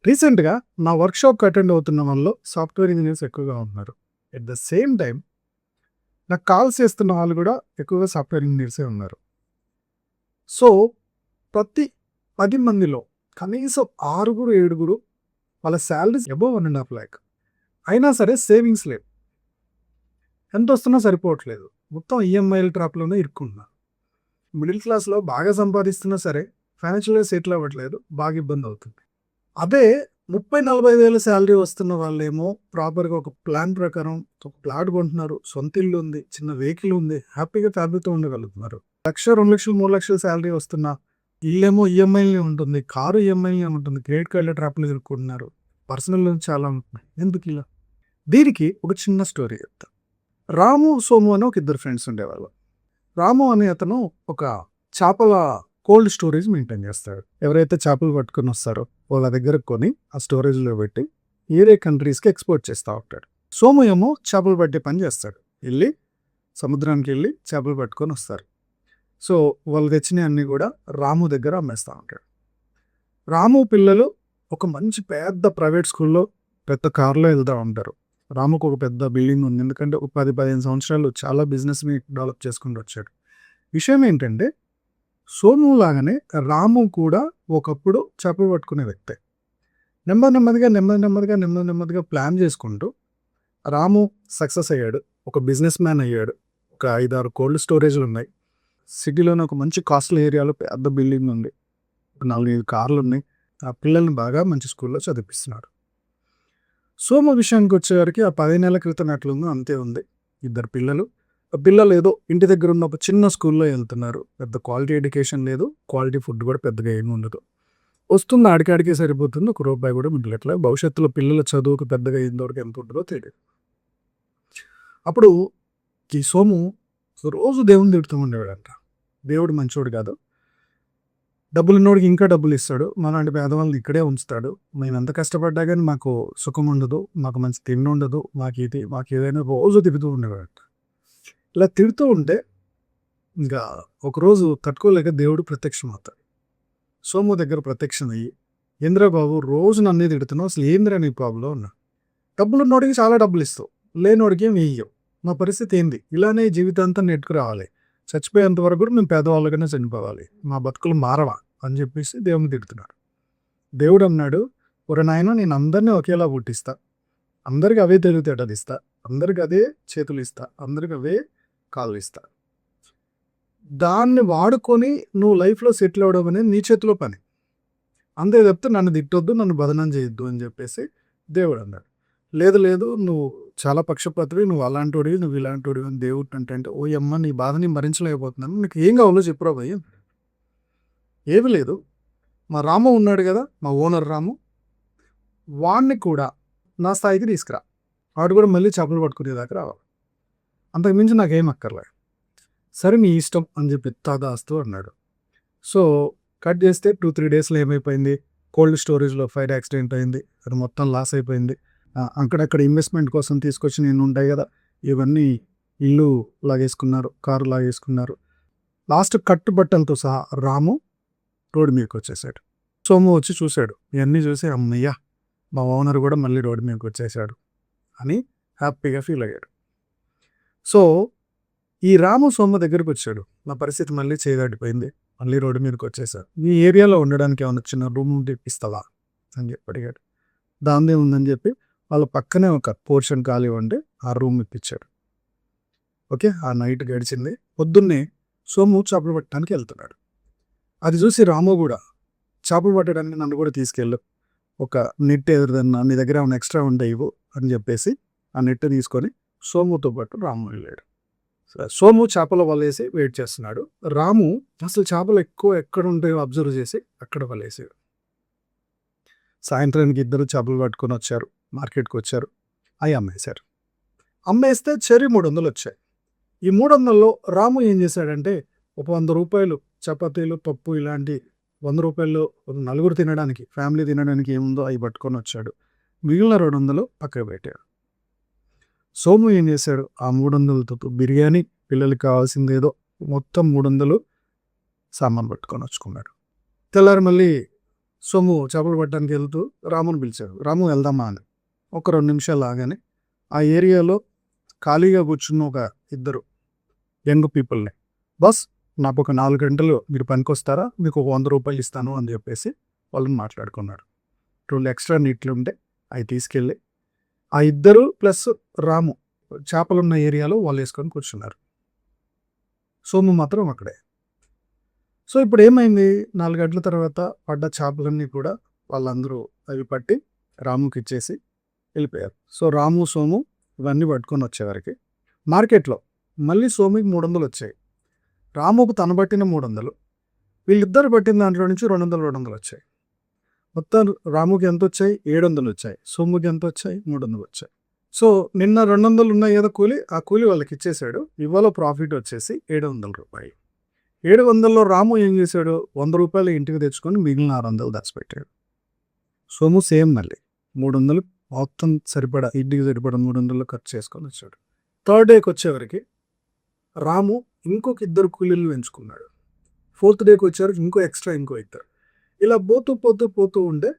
రీసెంట్‌గా నా వర్క్‌షాప్‌కి అటెండ్ అవుతున్న వాళ్ళలో సాఫ్ట్‌వేర్ ఇంజినీర్స్ ఎక్కువగా ఉన్నారు. ఎట్ ద సేమ్ టైమ్ నాకు కాల్స్ చేస్తున్న వాళ్ళు గూడా ఎక్కువగా సాఫ్ట్‌వేర్ ఇంజినీర్సే ఉన్నారు. సో, ప్రతి 10 మందిలో కనీసం 6, 7 వాళ్ళ సాలరీస్ అబోవ్ 1.5 లాక్. అయినా సరే సేవింగ్స్ లేవు. ఎంతొస్తున్నా సరిపోవట్లేదు. మొత్తం ఈఎంఐల ట్రాప్‌లోనే ఇరుక్కుంటున్నారు. మిడిల్ క్లాస్‌లో బాగా సంపాదిస్తున్నా సరే ఫైనాన్షియల్‌గా సెటిల్ అవ్వట్లేదు. బాగా ఇబ్బందవుతుంది. అదే 30, 40 వేల సాలరీ వస్తున్న వాళ్ళేమో ప్రాపర్‌గా ఒక ప్లాన్ ప్రకారం ఒక ప్లాట్ కొంటున్నారు. సొంత ఇల్లు ఉంది. చిన్న వెహికల్ ఉంది. హ్యాపీగా ఫ్యామిలీతో ఉండగలుగుతున్నారు. 1,00,000, 2,00,000, 3,00,000 సాలరీ వస్తున్న ఇల్లేమో ఈఎంఐలనే ఉంటుంది. కారు ఈఎంఐలనే ఉంటుంది. క్రెడిట్ కార్డ్‌ల ట్రాప్‌లో ఇరుక్కుంటున్నారు. పర్సనల్ లోన్స్ చాలా ఉంటున్నాయి. ఎందుకిలా? దీనికి ఒక చిన్న స్టోరీ చెప్తా. రాము, సోము అని ఒక ఇద్దరు ఫ్రెండ్స్ ఉండేవాళ్ళు. రాము అనే అతను ఒక చేపల కోల్డ్ స్టోరేజ్ మెయింటైన్ చేస్తాడు. ఎవరైతే చేపలు పట్టుకొని వస్తారో వాళ్ళ దగ్గర కొని ఆ స్టోరేజ్లో పెట్టి వేరే కంట్రీస్కి ఎక్స్పోర్ట్ చేస్తూ ఉంటాడు. సోము ఏమో చేపలు పట్టే పని చేస్తాడు. వెళ్ళి సముద్రానికి వెళ్ళి చేపలు పట్టుకొని వస్తారు. సో వాళ్ళు తెచ్చినవి అన్నీ కూడా రాము దగ్గర అమ్మేస్తూ ఉంటాడు. రాము పిల్లలు ఒక మంచి పెద్ద ప్రైవేట్ స్కూల్లో పెద్ద కారులో వెళ్తూ ఉంటారు. రాముకు ఒక పెద్ద బిల్డింగ్ ఉంది. ఎందుకంటే ఒక 10-15 సంవత్సరాలు చాలా బిజినెస్ని డెవలప్ చేసుకుంటూ వచ్చాడు. విషయం ఏంటంటే సోము లాగానే రాము కూడా ఒకప్పుడు చేపలు పట్టుకునే వ్యక్తే. నెమ్మదిగా ప్లాన్ చేసుకుంటూ రాము సక్సెస్ అయ్యాడు. ఒక బిజినెస్ మ్యాన్ అయ్యాడు. ఒక 5-6 కోల్డ్ స్టోరేజ్లు ఉన్నాయి. సిటీలోనే ఒక మంచి కాస్ట్లీ ఏరియాలో పెద్ద బిల్డింగ్ ఉంది. 4-5 కార్లు ఉన్నాయి. ఆ పిల్లల్ని బాగా మంచి స్కూల్లో చదివిపిస్తున్నాడు. సోము విషయానికి వచ్చేవారికి ఆ 10 నెలల క్రితం ఎట్లుందో అంతే ఉంది. ఇద్దరు పిల్లలు. ఆ పిల్లలు ఏదో ఇంటి దగ్గర ఉన్న ఒక చిన్న స్కూల్లో వెళ్తున్నారు. పెద్ద క్వాలిటీ ఎడ్యుకేషన్ లేదు. క్వాలిటీ ఫుడ్ కూడా పెద్దగా ఏమి ఉండదు. వస్తుంది ఆడికాడికే సరిపోతుంది. ఒక రూపాయి కూడా మిగలట్లేదు. భవిష్యత్తులో పిల్లల చదువుకు పెద్దగా ఇంతవరకు ఎంత ఉంటుందో తెలియదు. అప్పుడు ఈ సోము రోజు దేవుని తిడుతూ ఉండేవాడంట. దేవుడు మంచోడు కాదు. డబ్బులు ఉన్నోడికి ఇంకా డబ్బులు ఇస్తాడు. మనలాంటి పేదవాళ్ళని ఇక్కడే ఉంచుతాడు. మేము ఎంత కష్టపడ్డా కానీ మాకు సుఖం ఉండదు. మాకు మంచి తిండి ఉండదు. మాకు ఏదైనా రోజు తిడుతూ ఉండేవాడంట. ఇలా తిడుతూ ఉంటే ఇంకా ఒకరోజు తట్టుకోలేక దేవుడు ప్రత్యక్షమవుతాడు. సోము దగ్గర ప్రత్యక్షం అయ్యి, ఏంద్రా బాబు రోజు నన్నే తిడుతున్నావు, అసలు ఏంద్రా నీ ప్రాబ్లం అన్నా. డబ్బులు ఉన్నోడికి చాలా డబ్బులు ఇస్తావు, లేనోడికి ఏమి ఇయ్యవు. మా పరిస్థితి ఏంది? ఇలానే జీవితాంతం నెట్టుకు రావాలి. చచ్చిపోయేంత వరకు కూడా మేము పేదవాళ్ళగానే చనిపోవాలి. మా బతుకులు మారవా అని చెప్పేసి దేవుని తిడుతున్నాడు. దేవుడు అన్నాడు, ఒరే నాయన నేను అందరినీ ఒకేలా పుట్టిస్తా. అందరికి అవే తెలివితేటలు ఇస్తా. అందరికి అదే చేతులు ఇస్తా. అందరికి అవే కాళ్ళు ఇస్తా. దాన్ని వాడుకొని నువ్వు లైఫ్లో సెటిల్ అవ్వడం అనేది నీ చేతిలో పని. అంతే తప్పితే నన్ను తిట్టొద్దు, నన్ను బదనం చేయొద్దు అని చెప్పేసి దేవుడు అన్నాడు. లేదు నువ్వు చాలా పక్షపాతివి, నువ్వు అలాంటివాడివి, నువ్వు ఇలాంటివాడివి అని దేవుడు అంటే ఓ అమ్మ నీ బాధని భరించలేకపోతున్నాను, నీకు ఏం కావాలో చెప్పురా భయ్య. ఏమి లేదు, మా రాము ఉన్నాడు కదా, మా ఓనర్ రాము, వాడిని కూడా నా స్థాయికి తీసుకురా. వాడు కూడా మళ్ళీ చేపలు పట్టుకునేదాకా రావాలి. అంతకుమించి నాకేం అక్కర్లేదు. సరే నీ ఇష్టం అని చెప్పి తాదాస్తూ అన్నాడు. సో కట్ చేస్తే 2-3 డేస్లో ఏమైపోయింది, కోల్డ్ స్టోరేజ్లో ఫైర్ యాక్సిడెంట్ అయింది. అది మొత్తం లాస్ అయిపోయింది. అక్కడక్కడ ఇన్వెస్ట్మెంట్ కోసం తీసుకొచ్చి నేను ఉంటాయి కదా, ఇవన్నీ ఇల్లు లాగేసుకున్నారు, కారు లాగేసుకున్నారు. లాస్ట్ కట్టుబట్టలతో సహా రాము రోడ్డు మీదకి వచ్చేసాడు. సోము వచ్చి చూశాడు. ఇవన్నీ చూసి అమ్మయ్యా మా ఓనర్ కూడా మళ్ళీ రోడ్డు మీదకి వచ్చేసాడు అని హ్యాపీగా ఫీల్ అయ్యాడు. సో ఈ రాము సోము దగ్గరికి వచ్చాడు. నా పరిస్థితి మళ్ళీ చేయదాటిపోయింది, మళ్ళీ రోడ్డు మీదకి వచ్చేసాడు. ఈ ఏరియాలో ఉండడానికి ఏమన్నా చిన్న రూమ్ తెప్పిస్తావా అని చెప్పి అడిగాడు. దాందే ఉందని చెప్పి వాళ్ళ పక్కనే ఒక పోర్షన్ ఖాళీ ఉండి ఆ రూమ్ ఇప్పించాడు. ఓకే, ఆ నైట్ గడిచింది. పొద్దున్నే సోము చేపలు పట్టడానికి వెళ్తున్నాడు. అది చూసి రాము కూడా చేపలు పట్టడానికి నన్ను కూడా తీసుకెళ్ళు, ఒక నెట్ ఎదురుదన్నా నీ దగ్గర ఏమైనా ఎక్స్ట్రా ఉంటే ఇవ్వు అని చెప్పేసి ఆ నెట్ తీసుకొని సోముతో పాటు రాము వెళ్ళాడు. సోము చేపల వలేసి వెయిట్ చేస్తున్నాడు. రాము అసలు చేపలు ఎక్కువ ఎక్కడ ఉంటాయో అబ్జర్వ్ చేసి అక్కడ వలేసాడు. సాయంత్రానికి ఇద్దరు చేపలు పట్టుకొని వచ్చారు. మార్కెట్కి వచ్చారు. అవి అమ్మేశారు. అమ్మేస్తే చెరి 300 వచ్చాయి. ఈ 300లో రాము ఏం చేశాడంటే ఒక 100 రూపాయలు చపాతీలు, పప్పు ఇలాంటి 100 రూపాయలు నలుగురు తినడానికి, ఫ్యామిలీ తినడానికి ఏముందో అవి పట్టుకొని వచ్చాడు. మిగిలిన 200 పక్కకు పెట్టాడు. సోము ఏం చేశాడు, ఆ 300లతో బిర్యానీ, పిల్లలకి కావాల్సింది ఏదో మొత్తం 300 సామాన్ పట్టుకొని వచ్చుకున్నాడు. తెల్లారి మళ్ళీ సోము చేపలు పట్టడానికి వెళ్తూ రాముని పిలిచాడు. రాము వెళ్దామా అని. ఒక 2 నిమిషాలు ఆగానే ఆ ఏరియాలో ఖాళీగా కూర్చున్న ఒక ఇద్దరు యంగ్ పీపుల్ని, బాస్ నాకు ఒక 4 గంటలు మీరు పనికొస్తారా, మీకు ఒక 100 రూపాయలు ఇస్తాను అని చెప్పేసి వాళ్ళని మాట్లాడుకున్నాడు. 2 ఎక్స్ట్రా నీట్లు ఉంటే అవి తీసుకెళ్ళి ఆ ఇద్దరు ప్లస్ రాము చేపలున్న ఏరియాలో వాళ్ళు వేసుకొని కూర్చున్నారు. సోము మాత్రం అక్కడే. సో ఇప్పుడు ఏమైంది, 4 గంటల తర్వాత పడ్డ చేపలన్నీ కూడా వాళ్ళందరూ అవి పట్టి రాముకి ఇచ్చేసి వెళ్ళిపోయారు. సో రాము సోము ఇవన్నీ పట్టుకొని వచ్చేవారికి మార్కెట్లో మళ్ళీ సోముకి 300 వచ్చాయి. రాముకు తన పట్టిన 300, వీళ్ళిద్దరు పట్టిన దాంట్లో నుంచి 200 వచ్చాయి. మొత్తం రాముకి ఎంత వచ్చాయి, 700 వచ్చాయి. సోముకి ఎంత వచ్చాయి, 300 వచ్చాయి. సో నిన్న 200 ఉన్నాయి కదా కూలి, ఆ కూలి వాళ్ళకి ఇచ్చేసాడు. ఇవాళ ప్రాఫిట్ వచ్చేసి 700 రూపాయలు. 700లో రాము ఏం చేశాడు, 100 రూపాయలు ఇంటికి తెచ్చుకొని మిగిలిన 600 దాచిపెట్టాడు. సోము సేమ్ మళ్ళీ 300 మొత్తం సరిపడా ఇంటికి సరిపడా 300 ఖర్చు చేసుకొని వచ్చాడు. థర్డ్ డేకి వచ్చేవరకు రాము ఇంకొక ఇద్దరు కూలీలు పెంచుకున్నాడు. 4th డేకి వచ్చారు ఇంకో ఎక్స్ట్రా ఇంకో ఇద్దరు. ఇలా పోతూ ఉంటే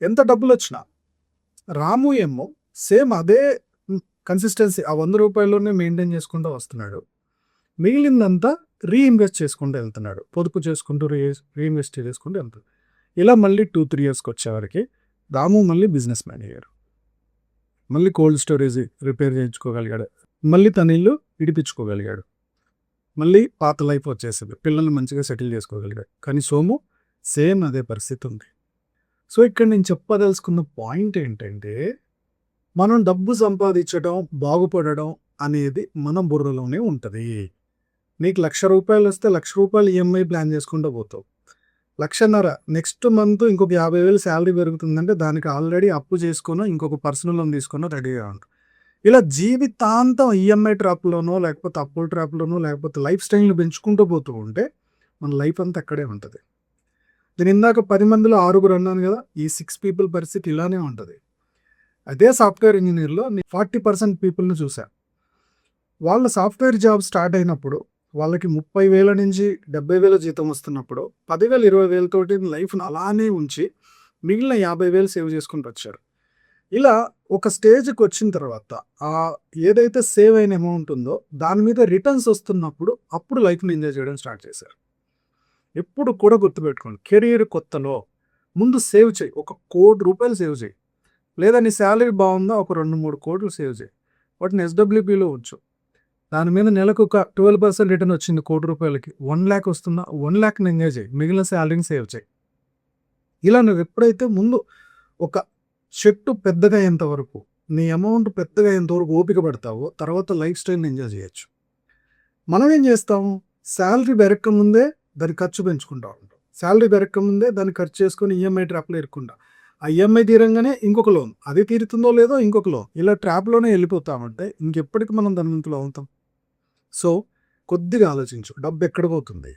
ఎంత డబ్బులు వచ్చినా రాము ఏమో సేమ్ అదే కన్సిస్టెన్సీ ఆ 100 రూపాయల్లోనే మెయింటైన్ చేసుకుంటూ వస్తున్నాడు. మిగిలిందంతా రీఇన్వెస్ట్ చేసుకుంటూ వెళ్తున్నాడు. పొదుపు చేసుకుంటూ రీఇన్వెస్ట్ చేసుకుంటూ వెళ్తున్నాడు. ఇలా మళ్ళీ 2-3 ఇయర్స్కి వచ్చేవరకు రాము మళ్ళీ బిజినెస్ మ్యాన్ అయ్యారు. మళ్ళీ కోల్డ్ స్టోరేజ్ రిపేర్ చేయించుకోగలిగాడు. మళ్ళీ తన ఇల్లు ఇడిపించుకోగలిగాడు. మళ్ళీ పాత లైఫ్ వచ్చేసింది. పిల్లల్ని మంచిగా సెటిల్ చేసుకోగలిగాడు. కానీ సోము సేమ్ అదే పరిస్థితి ఉంది. సో ఇక్కడ నేను చెప్పదలుచుకున్న పాయింట్ ఏంటంటే, మనం డబ్బు సంపాదించడం, బాగుపడడం అనేది మన బుర్రలోనే ఉంటుంది. నీకు 1,00,000 రూపాయలు వస్తే 1,00,000 రూపాయలు ఈఎంఐ ప్లాన్ చేసుకుంటూ పోతావు. 1,50,000 నెక్స్ట్ మంత్ ఇంకొక 50,000 శాలరీ పెరుగుతుందంటే దానికి ఆల్రెడీ అప్పు చేసుకుని ఇంకొక పర్సనల్ లోన్ తీసుకుని రెడీగా ఉంటాం. ఇలా జీవితాంతం ఈఎంఐ ట్రాప్లోనో లేకపోతే అప్పుల ట్రాప్లోనో లేకపోతే లైఫ్ స్టైల్ని పెంచుకుంటూ పోతూ ఉంటే మన లైఫ్ అంతా అక్కడే ఉంటుంది. నేను ఇందాక 10 మందిలో 6 అన్నాను కదా, ఈ 6 పీపుల్ పరిస్థితి ఇలానే ఉంటుంది. అదే సాఫ్ట్వేర్ ఇంజనీర్లో 40% పీపుల్ని చూశాను. వాళ్ళ సాఫ్ట్వేర్ జాబ్ స్టార్ట్ అయినప్పుడు వాళ్ళకి 30,000 నుంచి 70,000 జీతం వస్తున్నప్పుడు 10,000 20,000 తోటి లైఫ్ను అలానే ఉంచి మిగిలిన 50,000 సేవ్ చేసుకుంటూ వచ్చారు. ఇలా ఒక స్టేజ్కి వచ్చిన తర్వాత ఆ ఏదైతే సేవ్ అయిన అమౌంట్ ఉందో దాని మీద రిటర్న్స్ వస్తున్నప్పుడు అప్పుడు లైఫ్ని ఎంజాయ్ చేయడం స్టార్ట్ చేశారు. ఎప్పుడు కూడా గుర్తుపెట్టుకోండి, కెరీర్ కొత్తలో ముందు సేవ్ చేయి. 1,00,00,000 రూపాయలు సేవ్ చేయి. లేదా నీ శాలరీ బాగుందా, ఒక 2-3 కోట్లు సేవ్ చేయి. వాటిని ఎస్డబ్ల్యూపీలో ఉంచు. దాని మీద నెలకు ఒక 12% రిటర్న్ వచ్చింది. 1,00,00,000 రూపాయలకి 1,00,000 వస్తుందా, 1,00,000ని ఎంజాయ్ చేయి. మిగిలిన శాలరీని సేవ్ చేయి. ఇలా నువ్వు ఎప్పుడైతే ముందు ఒక చెట్టు పెద్దగా అయ్యేంత వరకు, నీ అమౌంట్ పెద్దగా అయ్యేంత వరకు ఓపిక పడతావో తర్వాత లైఫ్ స్టైల్ని ఎంజాయ్ చేయొచ్చు. మనం ఏం చేస్తాము, శాలరీ పెరగక ముందే దాని ఖర్చు పెంచుకుంటా ఉంటాం. శాలరీ పెరగక ముందే దాన్ని ఖర్చు చేసుకొని ఈఎంఐ ట్రాప్లో ఇరుక్కుంటాం. ఆ ఈఎంఐ తీరంగానే ఇంకొక లోన్, అది తీరుతుందో లేదో ఇంకొక లోన్, ఇలా ట్రాప్లోనే వెళ్ళిపోతామంటే ఇంకెప్పటికి మనం ధనవంతులు అవుతాం. సో కొద్దిగా ఆలోచించు, డబ్బు ఎక్కడ పోతుంది,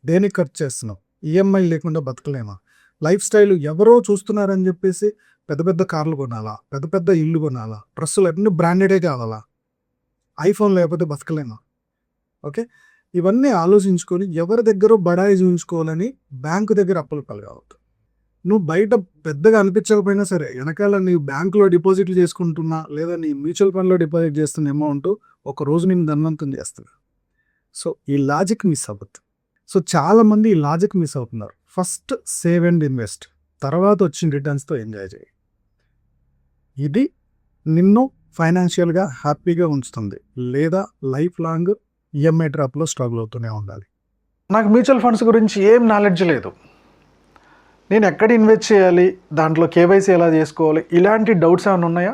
దేనికి ఖర్చు చేస్తున్నావు, ఈఎంఐ లేకుండా బతకలేమా, లైఫ్ స్టైల్ ఎవరో చూస్తున్నారని చెప్పేసి పెద్ద పెద్ద కార్లు కొనాలా, పెద్ద పెద్ద ఇల్లు కొనాలా, డ్రెస్సులు అన్నీ బ్రాండెడే కావాలా, ఐఫోన్ లేకపోతే బతకలేమా? ఓకే, ఇవన్నీ ఆలోచించుకొని ఎవరి దగ్గర బడాయి చూపించుకోవాలని బ్యాంకు దగ్గర అప్పులు కలగవద్దు. నువ్వు బయట పెద్దగా అనిపించకపోయినా సరే వెనకాల నీ బ్యాంకులో డిపాజిట్లు చేసుకుంటున్నా లేదా నీ మ్యూచువల్ ఫండ్లో డిపాజిట్ చేస్తున్న అమౌంట్ ఒక రోజు నేను ధనవంతం చేస్తున్నా. సో ఈ లాజిక్ మిస్ అవ్వద్దు. సో చాలామంది ఈ లాజిక్ మిస్ అవుతున్నారు. ఫస్ట్ సేవ్ అండ్ ఇన్వెస్ట్, తర్వాత వచ్చిన రిటర్న్స్తో ఎంజాయ్ చేయి. ఇది నిన్ను ఫైనాన్షియల్గా హ్యాపీగా ఉంచుతుంది. లేదా లైఫ్ లాంగ్ ఈఎంఐ ట్రాప్లో స్ట్రగుల్ అవుతూనే ఉండాలి. నాకు మ్యూచువల్ ఫండ్స్ గురించి ఏం నాలెడ్జ్ లేదు. నేను ఎక్కడ ఇన్వెస్ట్ చేయాలి, దాంట్లో కేవైసీ ఎలా చేసుకోవాలి, ఇలాంటి డౌట్స్ ఏమైనా ఉన్నాయా?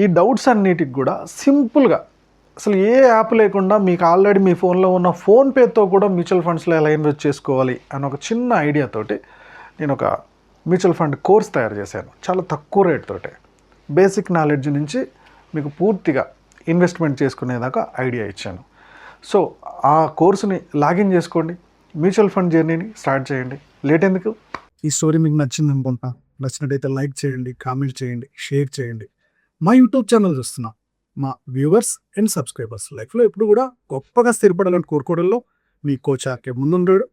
ఈ డౌట్స్ అన్నిటికి కూడా సింపుల్గా అసలు ఏ యాప్ లేకుండా మీకు ఆల్రెడీ మీ ఫోన్లో ఉన్న ఫోన్పేతో కూడా మ్యూచువల్ ఫండ్స్లో ఎలా ఇన్వెస్ట్ చేసుకోవాలి అని ఒక చిన్న ఐడియాతోటి నేను ఒక మ్యూచువల్ ఫండ్ కోర్స్ తయారు చేశాను. చాలా తక్కువ రేట్ తోటి బేసిక్ నాలెడ్జ్ నుంచి మీకు పూర్తిగా ఇన్వెస్ట్మెంట్ చేసుకునేదాకా ఐడియా ఇచ్చాను. సో ఆ కోర్సుని లాగిన్ చేసుకోండి, మ్యూచువల్ ఫండ్ జర్నీని స్టార్ట్ చేయండి. లేట్ ఎందుకు? ఈ స్టోరీ మీకు నచ్చింది అనుకుంటా. నచ్చినట్టయితే లైక్ చేయండి, కామెంట్ చేయండి, షేర్ చేయండి. మా యూట్యూబ్ ఛానల్ చూస్తున్నా మా వ్యూవర్స్ అండ్ సబ్స్క్రైబర్స్ లైఫ్లో ఎప్పుడు కూడా గొప్పగా స్థిరపడాలని కోరుకోవడంలో మీ కోచ్ ఆర్కే ముందుంటాడు.